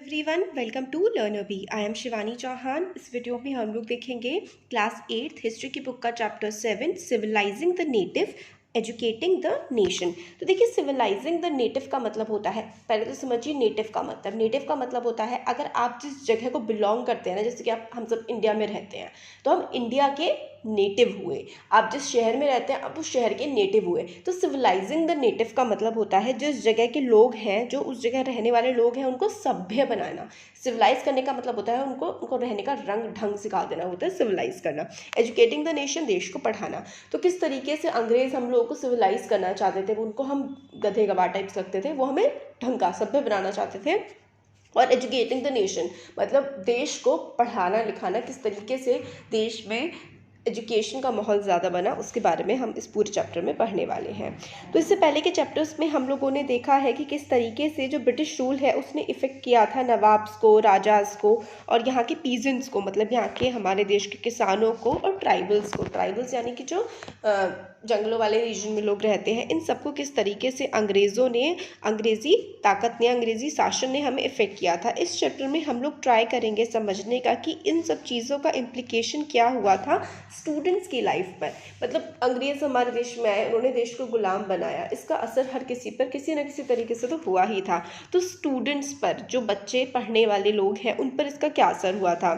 Everyone, welcome to Learner Bee. I am Shivani Chauhan. इस video में हम लोग देखेंगे क्लास 8 हिस्ट्री की बुक का chapter 7 civilising the native educating the nation. तो देखिए, सिविलाइजिंग द नेटिव का मतलब होता है, पहले तो समझिए नेटिव का मतलब। नेटिव का मतलब होता है अगर आप जिस जगह को बिलोंग करते हैं ना, जैसे कि हम सब इंडिया में रहते हैं तो हम इंडिया के नेटिव हुए। आप जिस शहर में रहते हैं आप उस शहर के नेटिव हुए। तो सिविलाइजिंग द नेटिव का मतलब होता है जिस जगह के लोग हैं, जो उस जगह रहने वाले लोग हैं, उनको सभ्य बनाना। सिविलाइज करने का मतलब होता है उनको रहने का रंग ढंग सिखा देना, होता है सिविलाइज करना। एजुकेटिंग द नेशन, देश को पढ़ाना। तो किस तरीके से अंग्रेज हम लोगों को सिविलाइज करना चाहते थे, उनको हम गधे गवार टाइप्स लगते थे, वो हमें ढंग का सभ्य बनाना चाहते थे। और एजुकेटिंग द नेशन मतलब देश को पढ़ाना लिखाना, किस तरीके से देश में एजुकेशन का माहौल ज़्यादा बना, उसके बारे में हम इस पूरे चैप्टर में पढ़ने वाले हैं। तो इससे पहले के चैप्टर्स में हम लोगों ने देखा है कि किस तरीके से जो ब्रिटिश रूल है उसने इफ़ेक्ट किया था नवाब्स को, राजाज को और यहाँ के पीजेंट्स को, मतलब यहाँ के हमारे देश के किसानों को और ट्राइबल्स को। ट्राइबल्स यानी कि जो जंगलों वाले रीजन में लोग रहते हैं, इन सबको किस तरीके से अंग्रेज़ों ने, अंग्रेज़ी ताकत ने, अंग्रेज़ी शासन ने हमें इफ़ेक्ट किया था। इस चैप्टर में हम लोग ट्राई करेंगे समझने का कि इन सब चीज़ों का इम्प्लीकेशन क्या हुआ था स्टूडेंट्स की लाइफ पर। मतलब अंग्रेज़ हमारे देश में आए, उन्होंने देश को गुलाम बनाया, इसका असर हर किसी पर किसी न किसी तरीके से तो हुआ ही था। तो स्टूडेंट्स पर, जो बच्चे पढ़ने वाले लोग हैं, उन पर इसका क्या असर हुआ था।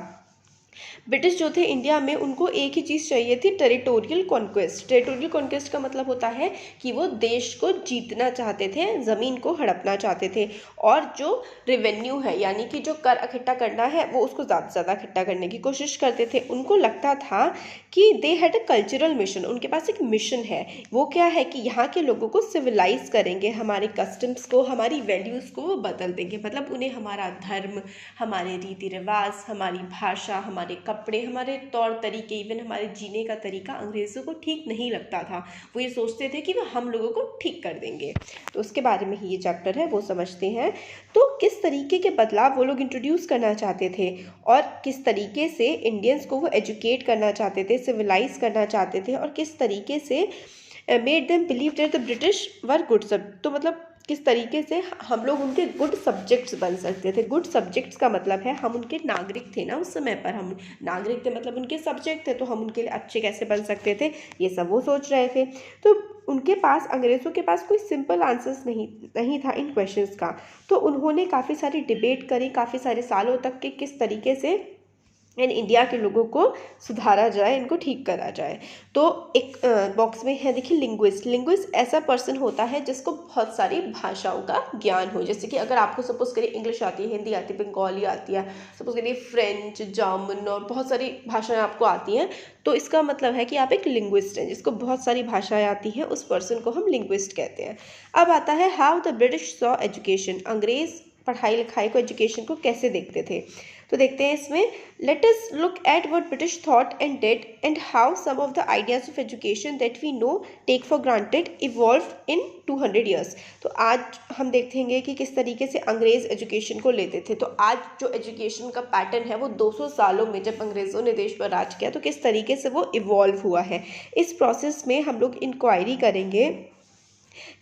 ब्रिटिश जो थे इंडिया में, उनको एक ही चीज़ चाहिए थी, टेरिटोरियल कॉन्क्वेस्ट। टेरिटोरियल कॉन्क्वेस्ट का मतलब होता है कि वो देश को जीतना चाहते थे, ज़मीन को हड़पना चाहते थे। और जो रेवेन्यू है यानी कि जो कर इकट्ठा करना है, वो उसको ज़्यादा से ज़्यादा इकट्ठा करने की कोशिश करते थे। उनको लगता था कि they had a cultural mission, उनके पास एक मिशन है। वो क्या है कि यहाँ के लोगों को सिविलाइज करेंगे, हमारे कस्टम्स को, हमारी वैल्यूज़ को वो बदल देंगे। मतलब उन्हें हमारा धर्म, हमारे रीति रिवाज, हमारी भाषा, हमारे कपड़े, हमारे तौर तरीके, इवन हमारे जीने का तरीका अंग्रेज़ों को ठीक नहीं लगता था। वो ये सोचते थे कि वो हम लोगों को ठीक कर देंगे। तो उसके बारे में ही ये चैप्टर है, वो समझते हैं। तो किस तरीके के बदलाव वो लोग इंट्रोड्यूस करना चाहते थे और किस तरीके से इंडियंस को वो एजुकेट करना चाहते थे, सिविलाइज करना चाहते थे, और किस तरीके से made them believe that the British were good सब। तो मतलब किस तरीके से हम लोग उनके गुड सब्जेक्ट्स बन सकते थे। गुड सब्जेक्ट्स का मतलब है हम उनके नागरिक थे ना, उस समय पर हम नागरिक थे, मतलब उनके सब्जेक्ट थे, तो हम उनके लिए अच्छे कैसे बन सकते थे, ये सब वो सोच रहे थे। तो उनके पास, अंग्रेज़ों के पास कोई सिंपल आंसर्स नहीं था इन क्वेश्चंस का। तो उन्होंने काफ़ी सारी डिबेट करी, काफ़ी सारे सालों तक के किस तरीके से इन इंडिया के लोगों को सुधारा जाए, इनको ठीक करा जाए। तो एक बॉक्स में है, देखिए, लिंग्विस्ट। लिंग्विस्ट ऐसा पर्सन होता है जिसको बहुत सारी भाषाओं का ज्ञान हो। जैसे कि अगर आपको सपोज करिए इंग्लिश आती है, हिंदी आती है, बंगाली आती है, सपोज करिए फ्रेंच, जर्मन और बहुत सारी भाषाएं आपको आती हैं, तो इसका मतलब है कि आप एक लिंग्विस्ट हैं, जिसको बहुत सारी भाषाएं आती हैं, उस पर्सन को हम लिंग्विस्ट कहते हैं। अब आता है how the British saw education. अंग्रेज पढ़ाई लिखाई को, एजुकेशन को कैसे देखते थे। तो देखते हैं इसमें, let us look at what British thought and did and how some of the ideas of education that we now take for granted evolve in 200 years. तो आज हम देखेंगे कि किस तरीके से अंग्रेज एजुकेशन को लेते थे। तो आज जो एजुकेशन का पैटर्न है वो 200 सालों में, जब अंग्रेज़ों ने देश पर राज किया, तो किस तरीके से वो इवॉल्व हुआ है। इस प्रोसेस में हम लोग इंक्वायरी करेंगे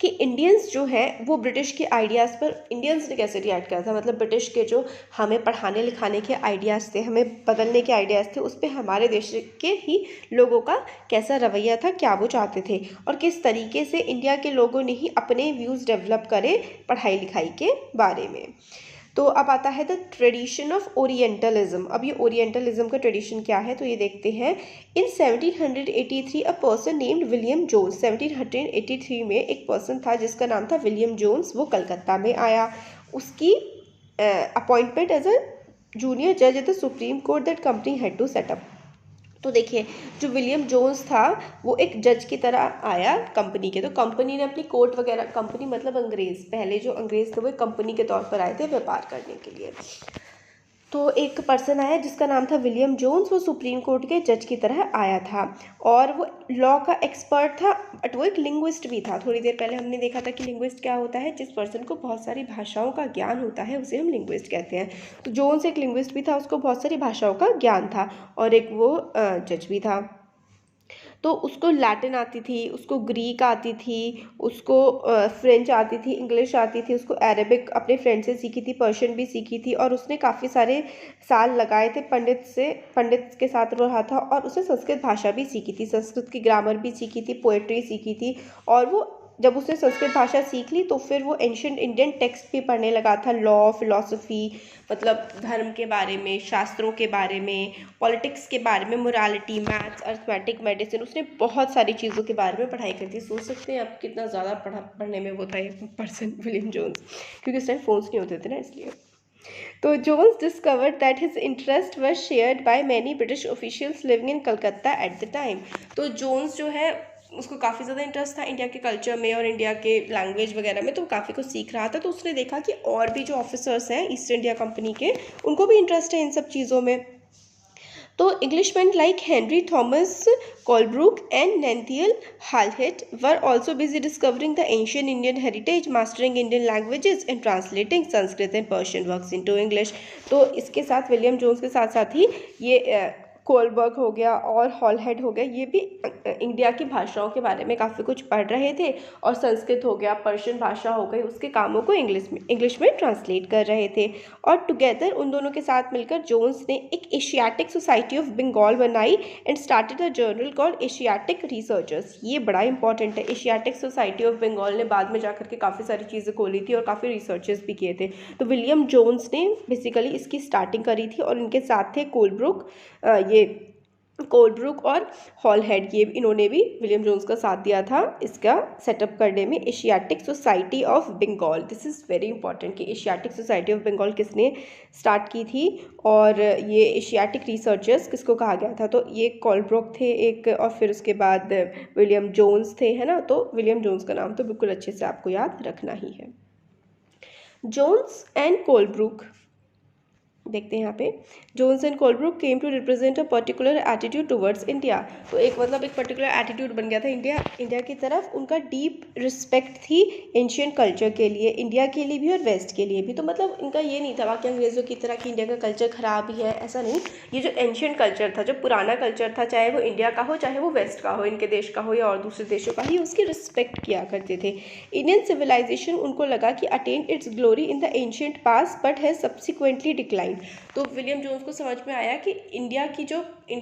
कि इंडियंस जो है वो ब्रिटिश के आइडियाज़ पर, इंडियंस ने कैसे रिएक्ट किया था। मतलब ब्रिटिश के जो हमें पढ़ाने लिखाने के आइडियाज़ थे, हमें बदलने के आइडियाज़ थे, उस पर हमारे देश के ही लोगों का कैसा रवैया था, क्या वो चाहते थे, और किस तरीके से इंडिया के लोगों ने ही अपने व्यूज़ डेवलप करे पढ़ाई लिखाई के बारे में। तो अब आता है द ट्रेडिशन ऑफ ओरिएंटलिज्म। अब ये ओरिएंटलिज्म का ट्रेडिशन क्या है, तो ये देखते हैं। In 1783 a person named William Jones. 1783 में एक पर्सन था जिसका नाम था विलियम जोन्स। वो कलकत्ता में आया। उसकी अपॉइंटमेंट एज अ जूनियर जज at the supreme court that company had to set up. तो देखिए, जो विलियम जोन्स था वो एक जज की तरह आया कंपनी के। तो कंपनी ने अपनी कोर्ट वगैरह, कंपनी मतलब अंग्रेज़, पहले जो अंग्रेज़ थे वो कंपनी के तौर पर आए थे व्यापार करने के लिए। तो एक पर्सन आया जिसका नाम था विलियम जोन्स। वो सुप्रीम कोर्ट के जज की तरह आया था और वो लॉ का एक्सपर्ट था, बट वो एक लिंग्विस्ट भी था। थोड़ी देर पहले हमने देखा था कि लिंग्विस्ट क्या होता है, जिस पर्सन को बहुत सारी भाषाओं का ज्ञान होता है उसे हम लिंग्विस्ट कहते हैं। तो जोन्स एक लिंग्विस्ट भी था, उसको बहुत सारी भाषाओं का ज्ञान था, और एक वो जज भी था। तो उसको लैटिन आती थी, उसको ग्रीक आती थी, उसको फ्रेंच आती थी, इंग्लिश आती थी, उसको अरेबिक अपने फ्रेंड से सीखी थी, पर्शियन भी सीखी थी, और उसने काफ़ी सारे साल लगाए थे पंडित के साथ रहा था, और उसने संस्कृत भाषा भी सीखी थी, संस्कृत की ग्रामर भी सीखी थी, पोएट्री सीखी थी। और वो जब उसने संस्कृत भाषा सीख ली तो फिर वो एंशियंट इंडियन टेक्स्ट भी पढ़ने लगा था, लॉ, फिलॉसफी, मतलब धर्म के बारे में, शास्त्रों के बारे में, पॉलिटिक्स के बारे में, मोरालिटी, मैथ्स, अर्थमेटिक, मेडिसिन, उसने बहुत सारी चीज़ों के बारे में पढ़ाई करी थी। सोच सकते हैं आप कितना ज़्यादा पढ़ने में वो था एक पर्सन, विलियम जोन्स, क्योंकि उस टाइम फोन्स नहीं होते थे ना, इसलिए। तो Jones discovered that his interest was shared by many British officials living in Calcutta at the time. तो जोन्स जो है उसको काफ़ी ज़्यादा इंटरेस्ट था इंडिया के कल्चर में और इंडिया के लैंग्वेज वगैरह में, तो काफ़ी कुछ सीख रहा था। तो उसने देखा कि और भी जो ऑफिसर्स हैं ईस्ट इंडिया कंपनी के, उनको भी इंटरेस्ट है इन सब चीज़ों में। तो Englishmen like Henry Thomas Colebrooke and Nathaniel Halhed were also busy discovering the ancient Indian heritage, mastering Indian languages and translating Sanskrit and Persian works into English. तो इसके साथ विलियम जोन्स के साथ साथ ही ये कोलबर्ग हो गया और हॉलहेड हो गया, ये भी इंडिया की भाषाओं के बारे में काफ़ी कुछ पढ़ रहे थे, और संस्कृत हो गया, पर्शियन भाषा हो गई, उसके कामों को इंग्लिश में ट्रांसलेट कर रहे थे। और टुगेदर उन दोनों के साथ मिलकर जोन्स ने एक एशियाटिक सोसाइटी ऑफ बंगाल बनाई and started a journal called Asiatic researchers. ये बड़ा इंपॉर्टेंट है, एशियाटिक सोसाइटी ऑफ बंगाल ने बाद में जाकर के काफ़ी सारी चीज़ें खोली थी और काफ़ी रिसर्चेस भी किए थे। तो विलियम जोन्स ने बेसिकली इसकी स्टार्टिंग करी थी, और इनके साथ थे कोलब्रुक और हॉलहेड, ये इन्होंने भी विलियम जोन्स का साथ दिया था इसका सेटअप करने में, Asiatic Society of Bengal. This is very important कि एशियाटिक सोसाइटी ऑफ बंगाल किसने स्टार्ट की थी, और ये एशियाटिक रिसर्चर्स किसको कहा गया था। तो ये कोलब्रुक थे एक, और फिर उसके बाद विलियम जोन्स थे, है ना। तो विलियम जोन्स का नाम तो बिल्कुल अच्छे से आपको याद रखना ही है। जोन्स एंड कोलब्रुक, देखते हैं यहाँ पे, Jones and Colebrooke came to represent a particular attitude towards India. तो एक मतलब एक पर्टिकुलर एटीट्यूड बन गया था इंडिया की तरफ। उनका डीप रिस्पेक्ट थी एंशियंट कल्चर के लिए, इंडिया के लिए भी और वेस्ट के लिए भी। तो मतलब इनका ये नहीं था बाकी अंग्रेज़ों की तरह कि इंडिया का कल्चर ख़राब ही है, ऐसा नहीं। ये जो एंशियंट कल्चर था, जो पुराना कल्चर था, चाहे वो इंडिया का हो चाहे वो वेस्ट का हो, इनके देश का हो या और दूसरे देशों का ही, उसकी रिस्पेक्ट किया करते थे। इंडियन सिविलाइजेशन उनको लगा कि attend it's glory in the ancient past but has subsequently decline. तो विलियम जोन्स को समझ में आया कि इंडिया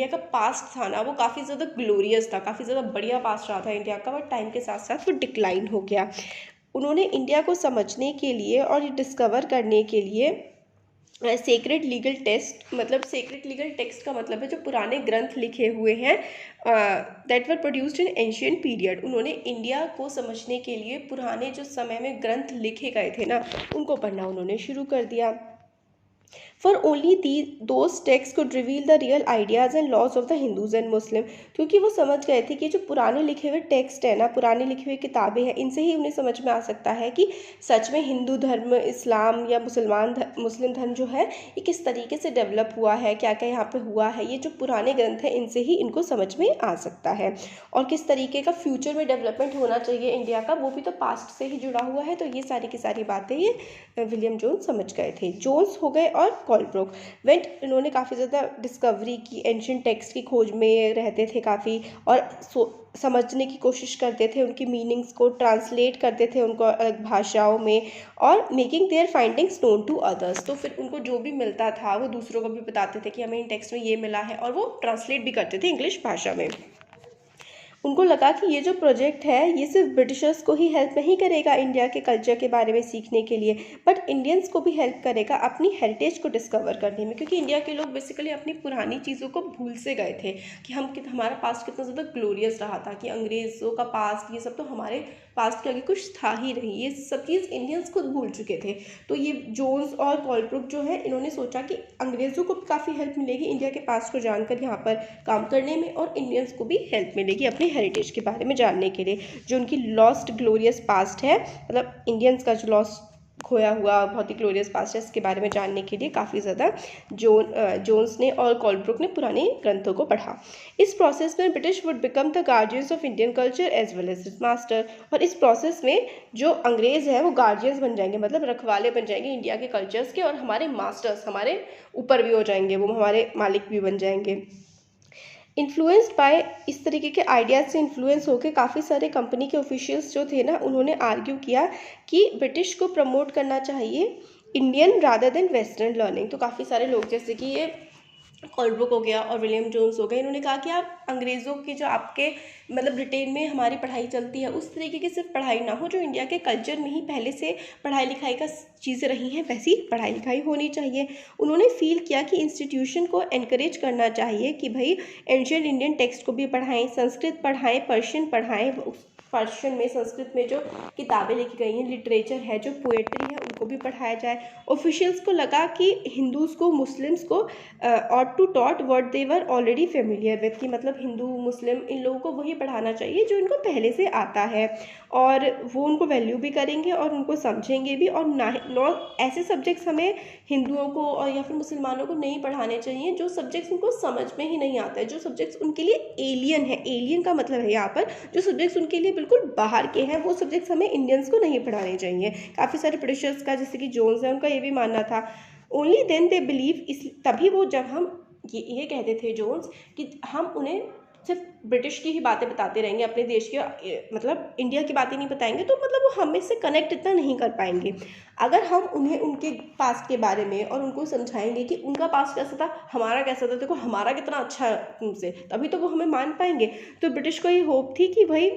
का पास्ट था ना, वो काफ़ी ज़्यादा ग्लोरियस था, काफ़ी ज़्यादा बढ़िया पास्ट रहा था इंडिया का, बट टाइम के साथ साथ वो डिक्लाइन हो गया। उन्होंने इंडिया को समझने के लिए और ये डिस्कवर करने के लिए सेक्रेड लीगल टेक्स्ट, मतलब सेक्रेड लीगल टेक्स्ट का मतलब है जो पुराने ग्रंथ लिखे हुए हैं that were produced in ancient period. उन्होंने इंडिया को समझने के लिए पुराने जो समय में ग्रंथ लिखे गए थे ना, उनको पढ़ना उन्होंने शुरू कर दिया। For only those texts could reveal the real ideas and laws of the Hindus and Muslim। क्योंकि वो समझ गए थे कि जो पुराने लिखे हुए टेक्स्ट है ना, पुराने लिखे हुए किताबें हैं, इनसे ही उन्हें समझ में आ सकता है कि सच में हिंदू धर्म, इस्लाम या मुस्लिम धर्म जो है ये किस तरीके से डेवलप हुआ है, क्या क्या यहाँ पे हुआ है। ये जो पुराने ग्रंथ हैं इनसे ही इनको समझ में आ सकता है, और किस तरीके का फ्यूचर में डेवलपमेंट होना चाहिए इंडिया का, वो भी तो पास्ट से ही जुड़ा हुआ है। तो ये सारी की सारी बातें ये विलियम जोन्स समझ गए थे। जोन्स हो गए और कोलब्रुक वेंट, इन्होंने काफ़ी ज़्यादा डिस्कवरी की, एंशियंट टेक्स्ट की खोज में रहते थे काफ़ी, और समझने की कोशिश करते थे, उनकी मीनिंग्स को ट्रांसलेट करते थे उनको अलग भाषाओं में, और making their findings known to others. तो फिर उनको जो भी मिलता था वो दूसरों को भी बताते थे कि हमें इन टेक्स्ट में ये मिला है, और वो ट्रांसलेट भी करते थे इंग्लिश भाषा में। उनको लगा कि ये जो प्रोजेक्ट है ये सिर्फ ब्रिटिशर्स को ही हेल्प नहीं करेगा इंडिया के कल्चर के बारे में सीखने के लिए, बट इंडियंस को भी हेल्प करेगा अपनी हेरिटेज को डिस्कवर करने में। क्योंकि इंडिया के लोग बेसिकली अपनी पुरानी चीज़ों को भूल से गए थे कि हमारा पास्ट कितना ज़्यादा ग्लोरियस रहा था, कि अंग्रेज़ों का पास्ट ये सब तो हमारे पास्ट के आगे कुछ था ही नहीं, ये सब चीज़ इंडियंस खुद भूल चुके थे। तो ये जोन्स और कोलब्रुक जो है, इन्होंने सोचा कि अंग्रेज़ों को भी काफ़ी हेल्प मिलेगी इंडिया के पास्ट को जानकर यहाँ पर काम करने में, और इंडियंस को भी हेल्प मिलेगी अपने हेरिटेज के बारे में जानने के लिए, जो उनकी लॉस्ट ग्लोरियस पास्ट है, मतलब इंडियंस का जो लॉस्ट खोया हुआ बहुत ही ग्लोरियस पास्ट है, इसके बारे में जानने के लिए काफ़ी ज़्यादा जोन्स ने और कोलब्रुक ने पुराने ग्रंथों को पढ़ा। इस प्रोसेस में British would become the guardians of Indian culture as well as its master. और इस प्रोसेस में जो अंग्रेज़ हैं वो गार्जियंस बन जाएंगे, मतलब रखवाले बन जाएंगे इंडिया के कल्चर्स के, और हमारे मास्टर्स, हमारे ऊपर भी हो जाएंगे, वो हमारे मालिक भी बन जाएंगे। इन्फ्लुएंस्ड बाय इस तरीके के आइडियाज़ से इन्फ्लुएंस होकर काफ़ी सारे कंपनी के ऑफिशियल्स जो थे ना, उन्होंने आर्ग्यू किया कि ब्रिटिश को प्रमोट करना चाहिए Indian rather than western learning. तो काफ़ी सारे लोग जैसे कि ये कोलब्रुक हो गया और विलियम जोन्स हो गए, इन्होंने कहा कि आप अंग्रेज़ों की जो आपके मतलब ब्रिटेन में हमारी पढ़ाई चलती है उस तरीके की सिर्फ पढ़ाई ना हो, जो इंडिया के कल्चर में ही पहले से पढ़ाई लिखाई का चीज़ें रही हैं वैसी पढ़ाई लिखाई होनी चाहिए। उन्होंने फील किया कि इंस्टीट्यूशन को एनकरेज करना चाहिए कि भाई एंशियंट इंडियन टेक्स्ट को भी पढ़ाएं, संस्कृत पढ़ाएं, पर्शियन पढ़ाएं, पर्शियन में संस्कृत में जो किताबें लिखी गई हैं, लिटरेचर है, जो पोएट्री है, उनको भी पढ़ाया जाए। ऑफिशियल्स को लगा कि हिंदूज़ को, मुस्लिम्स को ought to taught what they were already familiar with, कि मतलब हिंदू मुस्लिम इन लोगों को वही पढ़ाना चाहिए जो इनको पहले से आता है, और वो उनको वैल्यू भी करेंगे और उनको समझेंगे भी। और ना ऐसे सब्जेक्ट्स हमें हिंदुओं को और या फिर मुसलमानों को नहीं पढ़ाने चाहिए जो सब्जेक्ट्स उनको समझ में ही नहीं आता है, जो सब्जेक्ट्स उनके लिए एलियन है। एलियन का मतलब है यहाँ पर जो सब्जेक्ट्स उनके लिए बिल्कुल बाहर के हैं, वो सब्जेक्ट्स हमें इंडियंस को नहीं पढ़ाने चाहिए। काफ़ी सारे ब्रिटिशर्स का, जैसे कि जोन्स है, उनका ये भी मानना था। ओनली देन दे बिलीव, इस तभी वो, जब हम ये कहते थे जोन्स कि हम उन्हें सिर्फ ब्रिटिश की ही बातें बताते रहेंगे, अपने देश के मतलब इंडिया की बातें नहीं बताएंगे, तो मतलब वो हमें से कनेक्ट इतना नहीं कर पाएंगे। अगर हम उन्हें उनके पास्ट के बारे में और उनको समझाएंगे कि उनका पास्ट कैसा था, हमारा कैसा था, देखो हमारा कितना अच्छा है उनसे, तभी तो वो हमें मान पाएंगे। तो ब्रिटिश को ये होप थी कि भाई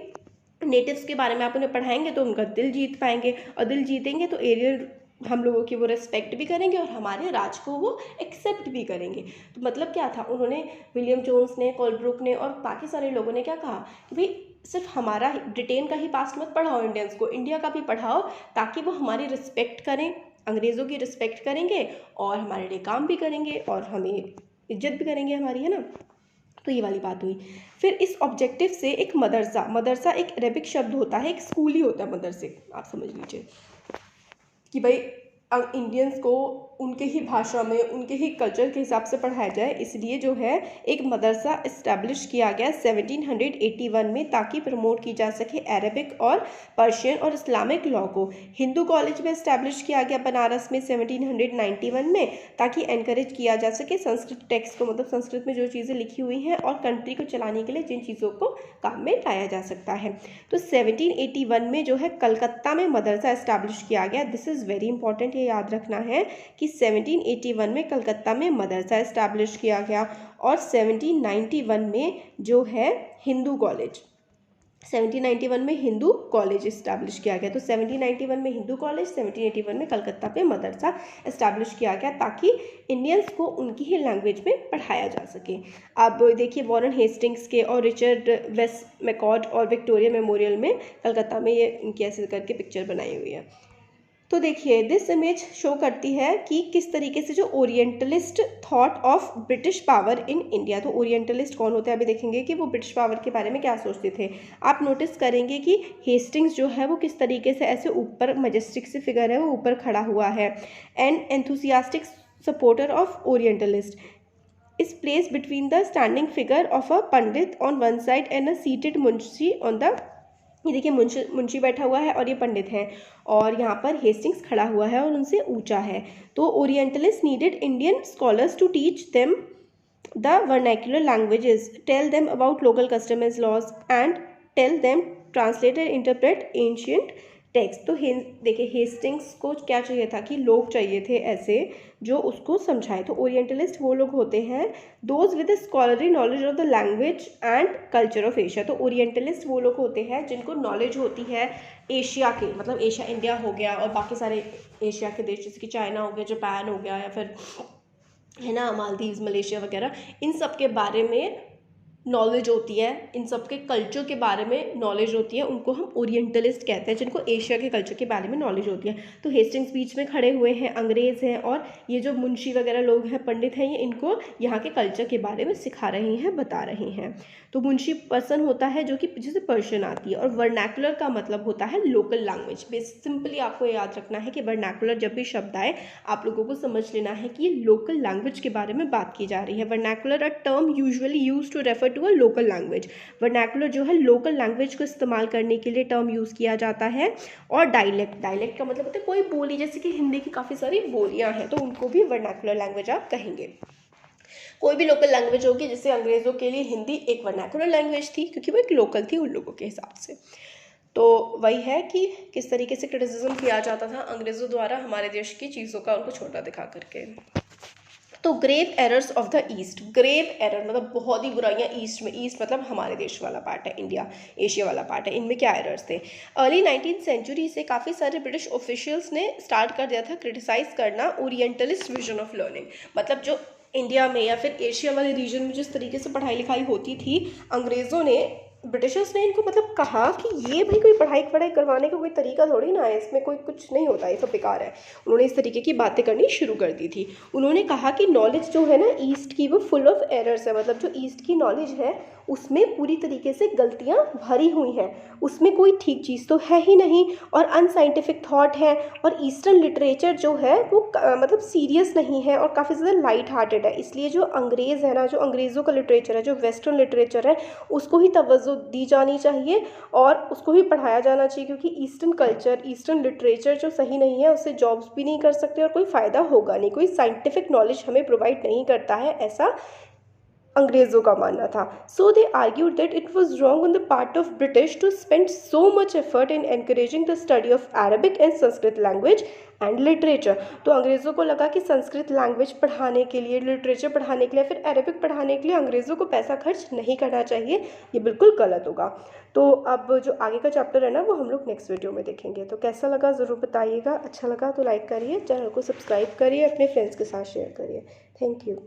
नेटिव्स के बारे में आप उन्हें पढ़ाएंगे तो उनका दिल जीत पाएंगे, और दिल जीतेंगे तो एरियल हम लोगों की वो रिस्पेक्ट भी करेंगे और हमारे राज को वो एक्सेप्ट भी करेंगे। तो मतलब क्या था, उन्होंने, विलियम जोन्स ने, कोलब्रुक ने और बाकी सारे लोगों ने क्या कहा कि भाई सिर्फ हमारा ब्रिटेन का ही पास्ट मत पढ़ाओ इंडियंस को, इंडिया का भी पढ़ाओ, ताकि वो हमारी रिस्पेक्ट करें, अंग्रेज़ों की रिस्पेक्ट करेंगे और हमारे लिए काम भी करेंगे और हमें इज्जत भी करेंगे हमारी, है ना। तो ये वाली बात हुई। फिर इस ऑब्जेक्टिव से एक मदरसा, मदरसा एक अरेबिक शब्द होता है, एक स्कूल ही होता है मदरसे, आप समझ लीजिए कि भाई इंडियंस को उनके ही भाषा में, उनके ही कल्चर के हिसाब से पढ़ाया जाए, इसलिए जो है एक मदरसा इस्टेब्लिश किया गया 1781 में, ताकि प्रमोट की जा सके अरेबिक और पर्शियन और इस्लामिक लॉ को। हिंदू कॉलेज में इस्टेब्लिश किया गया बनारस में 1791 में, ताकि एनकरेज किया जा सके संस्कृत टेक्स्ट को, मतलब संस्कृत में जो चीज़ें लिखी हुई हैं और कंट्री को चलाने के लिए जिन चीज़ों को काम में लाया जा सकता है। तो 1781 में जो है कलकत्ता में मदरसा इस्टेब्लिश किया गया। दिस इज़ वेरी इंपॉर्टेंट, ये याद रखना है कि 1781 में कलकत्ता में मदरसा इस्टेब्लिश किया गया। और 1791 में जो है हिंदू कॉलेज, 1791 में हिंदू कॉलेज इस्टेब्लिश किया गया। तो 1791 में हिंदू कॉलेज, 1781 में कलकत्ता पे मदरसा इस्टेब्लिश किया गया, ताकि इंडियंस को उनकी ही लैंग्वेज में पढ़ाया जा सके। अब देखिए वॉरेन हेस्टिंग्स के और रिचर्ड वेस्ट मैकॉर्ड और विक्टोरिया मेमोरियल में कलकत्ता में ये इनकी ऐसे करके पिक्चर बनाई हुई है। तो देखिए दिस इमेज शो करती है कि किस तरीके से जो orientalist thought of British power in India. तो ओरिएंटलिस्ट कौन होते हैं, अभी देखेंगे कि वो ब्रिटिश पावर के बारे में क्या सोचते थे। आप नोटिस करेंगे कि हेस्टिंग्स जो है वो किस तरीके से ऐसे ऊपर मजेस्टिक से फिगर है, वो ऊपर खड़ा हुआ है। And enthusiastic supporter of orientalist is placed between the standing figure of a pandit on one side and a seated munshi on the, ये देखिए मुंशी बैठा हुआ है और ये पंडित है, और यहाँ पर हेस्टिंग्स खड़ा हुआ है और उनसे ऊंचा है। तो orientalist needed Indian scholars to teach them the vernacular languages, tell them about local customs laws and tell them translate and interpret ancient text. तो देखिए हेस्टिंग्स को क्या चाहिए था कि लोग चाहिए थे ऐसे जो उसको समझाए। तो ओरिएंटलिस्ट वो लोग होते हैं those with scholarly knowledge of the language and culture of Asia. तो ओरिएंटलिस्ट वो लोग होते हैं जिनको नॉलेज होती है एशिया के, मतलब एशिया इंडिया हो गया और बाकी सारे एशिया के देश जैसे कि चाइना हो गया, जापान हो गया, या फिर है ना मालदीव्स, मलेशिया वगैरह, इन सब के बारे में नॉलेज होती है, इन सब के कल्चर के बारे में नॉलेज होती है, उनको हम ओरिएंटलिस्ट कहते हैं, जिनको एशिया के कल्चर के बारे में नॉलेज होती है। तो हेस्टिंग्स बीच में खड़े हुए हैं, अंग्रेज़ हैं, और ये जो मुंशी वगैरह लोग हैं, पंडित हैं, ये इनको यहाँ के कल्चर के बारे में सिखा रहे हैं, बता रहे हैं। तो मुंशी पर्सन होता है जो कि जिसे पर्शियन आती है, और वर्नैकुलर का मतलब होता है लोकल लैंग्वेज। बेस सिंपली आपको याद रखना है कि वर्नैकुलर जब भी शब्द आए आप लोगों को समझ लेना है कि ये लोकल लैंग्वेज के बारे में बात की जा रही है। Vernacular a term usually use to refer to a local language. Vernacular जो है लोकल लैंग्वेज को इस्तेमाल करने के लिए टर्म यूज़ किया जाता है। और डायलेक्ट, डायलेक्ट का मतलब होता है कोई बोली, जैसे कि हिंदी की काफ़ी सारी बोलियाँ हैं तो उनको भी वर्नैकुलर लैंग्वेज आप कहेंगे। कोई भी लोकल लैंग्वेज होगी, जैसे अंग्रेज़ों के लिए हिंदी एक वर्नाकुलर लैंग्वेज थी क्योंकि वो एक लोकल थी उन लोगों के हिसाब से। तो वही है कि किस तरीके से क्रिटिसिज्म किया जाता था अंग्रेज़ों द्वारा हमारे देश की चीज़ों का, उनको छोटा दिखा करके। तो grave errors of the East, grave error मतलब बहुत ही बुराइयां ईस्ट में, ईस्ट मतलब हमारे देश वाला पार्ट है, इंडिया एशिया वाला पार्ट है, इनमें क्या एरर्स थे। अर्ली 19th सेंचुरी से काफ़ी सारे ब्रिटिश ऑफिशियल्स ने स्टार्ट कर दिया था क्रिटिसाइज करना ओरिएंटलिस्ट विजन ऑफ लर्निंग, मतलब जो इंडिया में या फिर एशिया वाले रीजन में जिस तरीके से पढ़ाई लिखाई होती थी, अंग्रेज़ों ने, ब्रिटिशर्स ने इनको मतलब कहा कि ये भाई कोई पढ़ाई करवाने का कोई तरीका थोड़ी ना है, इसमें कोई कुछ नहीं होता, ये सब बेकार है। उन्होंने इस तरीके की बातें करनी शुरू कर दी थी। उन्होंने कहा कि नॉलेज जो है ना ईस्ट की, वो फुल ऑफ एरर्स है, मतलब जो ईस्ट की नॉलेज है उसमें पूरी तरीके से गलतियाँ भरी हुई हैं, उसमें कोई ठीक चीज़ तो है ही नहीं, और अनसाइंटिफिक थॉट है, और ईस्टर्न लिटरेचर जो है वो मतलब सीरियस नहीं है और काफ़ी ज़्यादा लाइट हार्टेड है। इसलिए जो अंग्रेज़ है ना, जो अंग्रेज़ों का लिटरेचर है, जो वेस्टर्न लिटरेचर है, उसको ही तवज्जो दी जानी चाहिए और उसको ही पढ़ाया जाना चाहिए, क्योंकि ईस्टर्न कल्चर, ईस्टर्न लिटरेचर जो सही नहीं है उससे जॉब्स भी नहीं कर सकते और कोई फ़ायदा होगा नहीं, कोई साइंटिफिक नॉलेज हमें प्रोवाइड नहीं करता है, ऐसा अंग्रेज़ों का मानना था। So they argued that it was wrong on the part of British to spend so much effort in encouraging the study of Arabic and Sanskrit language and literature. तो अंग्रेज़ों को लगा कि संस्कृत लैंग्वेज पढ़ाने के लिए, लिटरेचर पढ़ाने के लिए, फिर अरबिक पढ़ाने के लिए अंग्रेज़ों को पैसा खर्च नहीं करना चाहिए, ये बिल्कुल गलत होगा। तो अब जो आगे का चैप्टर है ना वो हम लोग नेक्स्ट वीडियो में देखेंगे। तो कैसा लगा ज़रूर बताइएगा, अच्छा लगा तो लाइक करिए, चैनल को सब्सक्राइब करिए, अपने फ्रेंड्स के साथ शेयर करिए। Thank you.